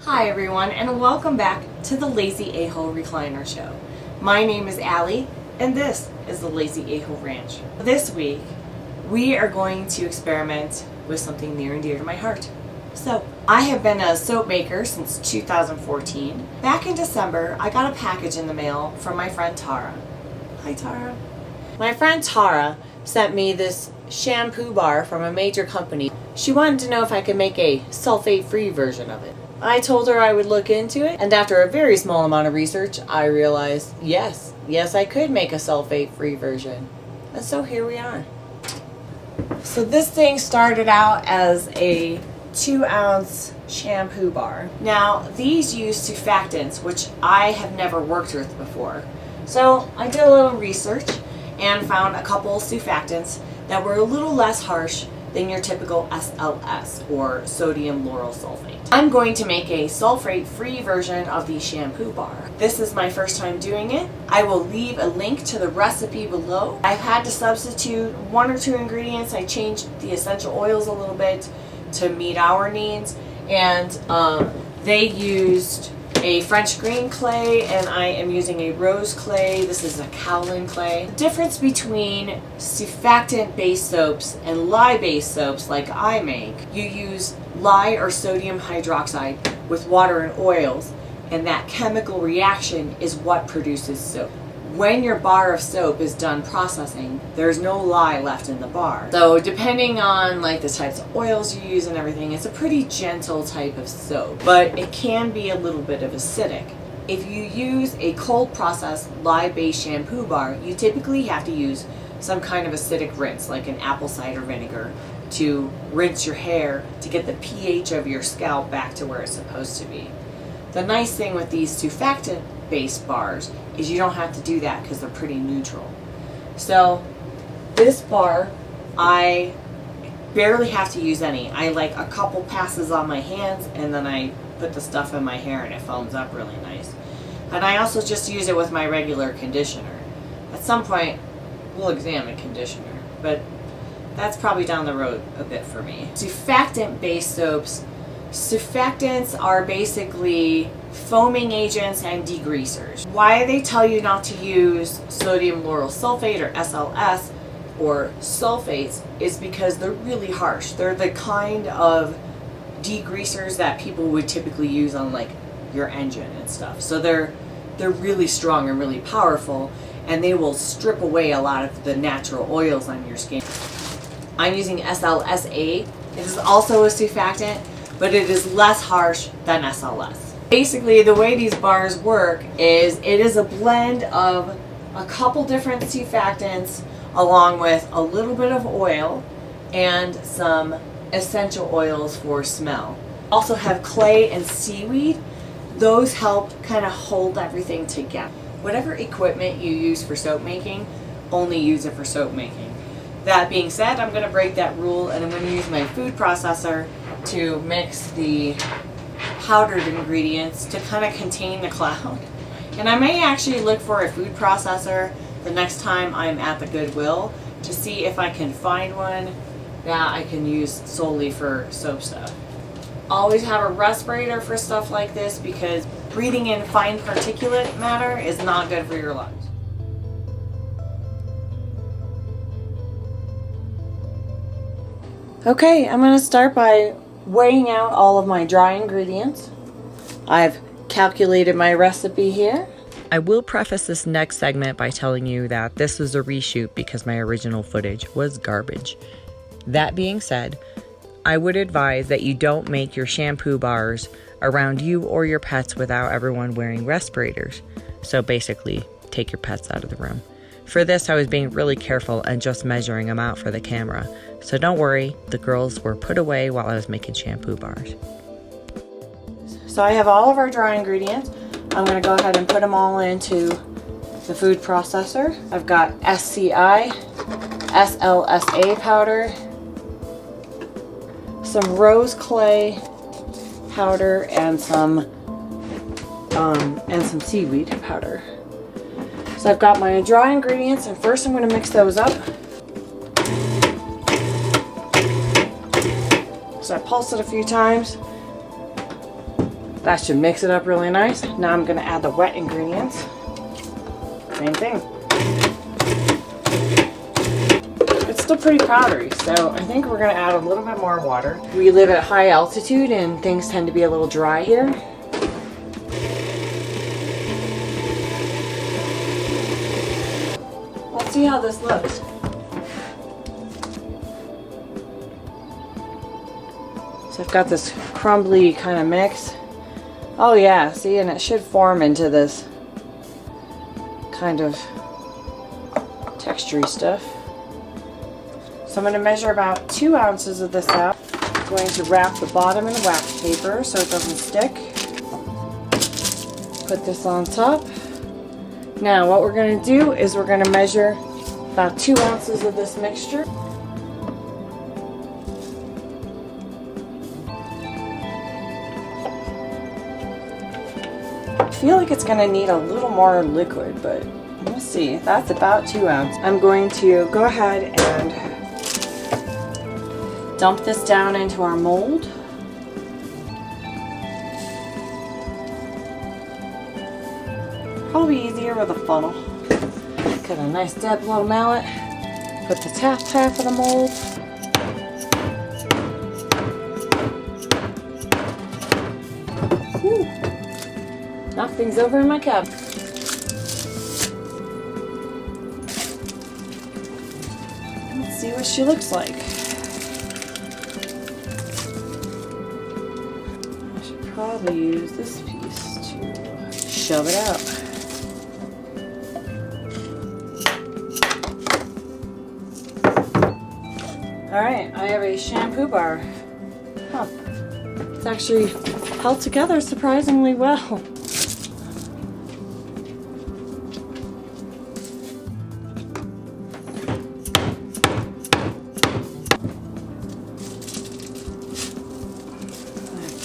Hi everyone, and welcome back to the Lazy A-Hole Recliner Show. My name is Allie, and this is the Lazy A-Hole Ranch. This week, we are going to experiment with something near and dear to my heart. Soap. I have been a soap maker since 2014. Back in December, I got a package in the mail from my friend Tara. Hi Tara. My friend Tara sent me this shampoo bar from a major company. She wanted to know if I could make a sulfate-free version of it. I told her I would look into it, and after a very small amount of research, I realized, yes, I could make a sulfate-free version. And so here we are. So this thing started out as a 2-ounce shampoo bar. Now, these use surfactants, which I have never worked with before. So I did a little research and found a couple surfactants that were a little less harsh than your typical SLS, or sodium lauryl sulfate. I'm going to make a sulfate-free version of the shampoo bar. This is my first time doing it. I will leave a link to the recipe below. I've had to substitute 1 or 2 ingredients. I changed the essential oils a little bit to meet our needs, and they used a French green clay, and I am using a rose clay. This is a kaolin clay. The difference between surfactant-based soaps and lye-based soaps like I make, you use lye or sodium hydroxide with water and oils, and that chemical reaction is what produces soap. When your bar of soap is done processing, there's no lye left in the bar. So depending on like the types of oils you use and everything, it's a pretty gentle type of soap, but it can be a little bit of acidic. If you use a cold processed lye-based shampoo bar, you typically have to use some kind of acidic rinse, like an apple cider vinegar, to rinse your hair to get the pH of your scalp back to where it's supposed to be. The nice thing with these surfactant-based bars is you don't have to do that because they're pretty neutral. So this bar, I barely have to use any. I like a couple passes on my hands, and then I put the stuff in my hair and it foams up really nice. And I also just use it with my regular conditioner. At some point, we'll examine conditioner, but that's probably down the road a bit for me. Surfactant-based soaps. Surfactants are basically foaming agents and degreasers. Why they tell you not to use sodium lauryl sulfate or SLS or sulfates is because they're really harsh. They're the kind of degreasers that people would typically use on like your engine and stuff. So they're really strong and really powerful, and they will strip away a lot of the natural oils on your skin. I'm using SLSA. It is also a surfactant, but it is less harsh than SLS. Basically, the way these bars work is it is a blend of a couple different surfactants along with a little bit of oil and some essential oils for smell. Also have clay and seaweed. Those help kind of hold everything together. Whatever equipment you use for soap making, only use it for soap making. That being said, I'm going to break that rule, and I'm going to use my food processor to mix the powdered ingredients to kind of contain the cloud. And I may actually look for a food processor the next time I'm at the Goodwill to see if I can find one that I can use solely for soap stuff. Always have a respirator for stuff like this because breathing in fine particulate matter is not good for your lungs. Okay, I'm going to start by weighing out all of my dry ingredients. I've calculated my recipe here. I will preface this next segment by telling you that this was a reshoot because my original footage was garbage. That being said, I would advise that you don't make your shampoo bars around you or your pets without everyone wearing respirators. So basically, take your pets out of the room. For this, I was being really careful and just measuring them out for the camera. So don't worry, the girls were put away while I was making shampoo bars. So I have all of our dry ingredients. I'm going to go ahead and put them all into the food processor. I've got SCI, SLSA powder, some rose clay powder, and some seaweed powder. So I've got my dry ingredients, and first I'm going to mix those up. So I pulse it a few times. That should mix it up really nice. Now I'm gonna add the wet ingredients. Same thing. It's still pretty powdery, so I think we're gonna add a little bit more water. We live at high altitude and things tend to be a little dry here. Let's see how this looks. So I've got this crumbly kind of mix. Oh yeah, see, and it should form into this kind of textury stuff. So I'm going to measure about 2 ounces of this out. I'm going to wrap the bottom in wax paper so it doesn't stick. Put this on top. Now what we're going to do is we're going to measure about 2 ounces of this mixture. I feel like it's going to need a little more liquid, but we'll see. That's about 2 ounces. I'm going to go ahead and dump this down into our mold. Probably easier with a funnel. Got a nice dead blow mallet. Put the top half of the mold. Whew. Knock things over in my cup. Let's see what she looks like. I should probably use this piece to shove it out. Alright, I have a shampoo bar. Huh. It's actually held together surprisingly well.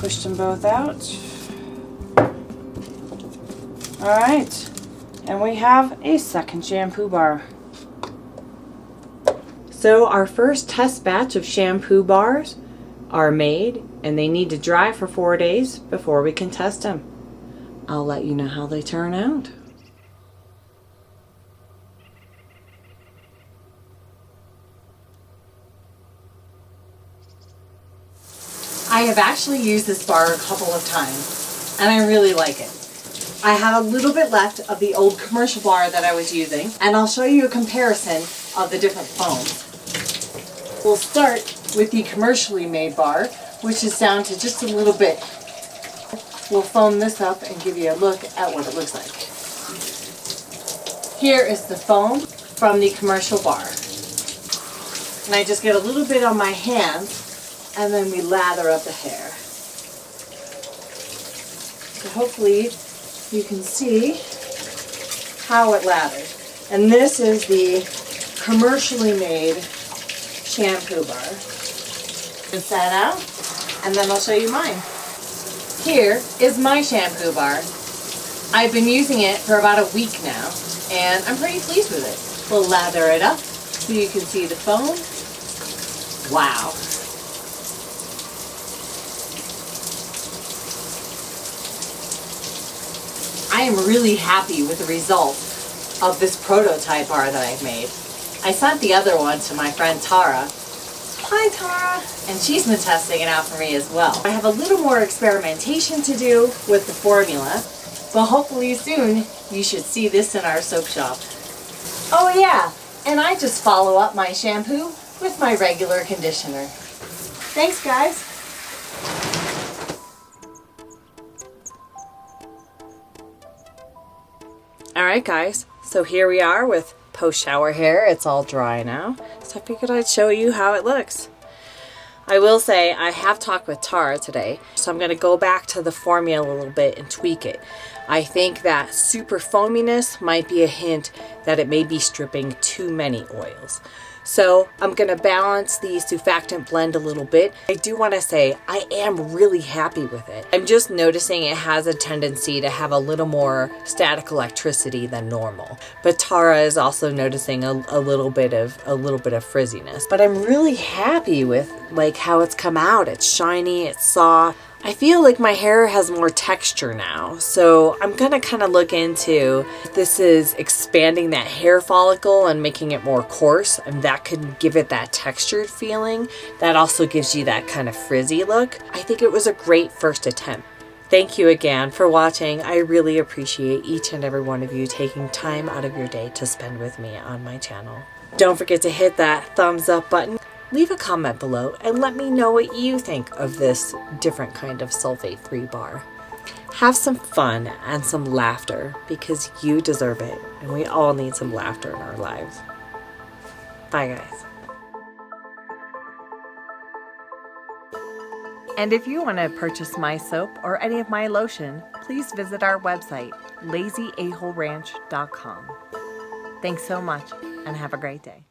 Pushed them both out. Alright, and we have a second shampoo bar. So our first test batch of shampoo bars are made and they need to dry for 4 days before we can test them. I'll let you know how they turn out. I have actually used this bar a couple of times and I really like it. I have a little bit left of the old commercial bar that I was using and I'll show you a comparison of the different foams. We'll start with the commercially made bar, which is down to just a little bit. We'll foam this up and give you a look at what it looks like. Here is the foam from the commercial bar. And I just get a little bit on my hands and then we lather up the hair. So hopefully you can see how it lathers. And this is the commercially made shampoo bar. Rinse that out and then I'll show you mine. Here is my shampoo bar. I've been using it for about a week now and I'm pretty pleased with it. We'll lather it up so you can see the foam. Wow. I am really happy with the result of this prototype bar that I've made. I sent the other one to my friend Tara. Hi Tara! And she's been testing it out for me as well. I have a little more experimentation to do with the formula, but hopefully soon you should see this in our soap shop. Oh yeah, and I just follow up my shampoo with my regular conditioner. Thanks guys! Alright guys, so here we are with post-shower hair. It's all dry now, so I figured I'd show you how it looks. I will say I have talked with Tara today, so I'm going to go back to the formula a little bit and tweak it. I think that super foaminess might be a hint that it may be stripping too many oils. So I'm going to balance the surfactant blend a little bit. I do want to say I am really happy with it. I'm just noticing it has a tendency to have a little more static electricity than normal. But Tara is also noticing a little bit of frizziness. But I'm really happy with like how it's come out. It's shiny, it's soft. I feel like my hair has more texture now, so I'm gonna kind of look into if this is expanding that hair follicle and making it more coarse, and that could give it that textured feeling. That also gives you that kind of frizzy look. I think it was a great first attempt. Thank you again for watching. I really appreciate each and every one of you taking time out of your day to spend with me on my channel. Don't forget to hit that thumbs up button. Leave a comment below and let me know what you think of this different kind of sulfate-free bar. Have some fun and some laughter because you deserve it, and we all need some laughter in our lives. Bye guys. And if you want to purchase my soap or any of my lotion, please visit our website, lazyaholeranch.com. Thanks so much and have a great day.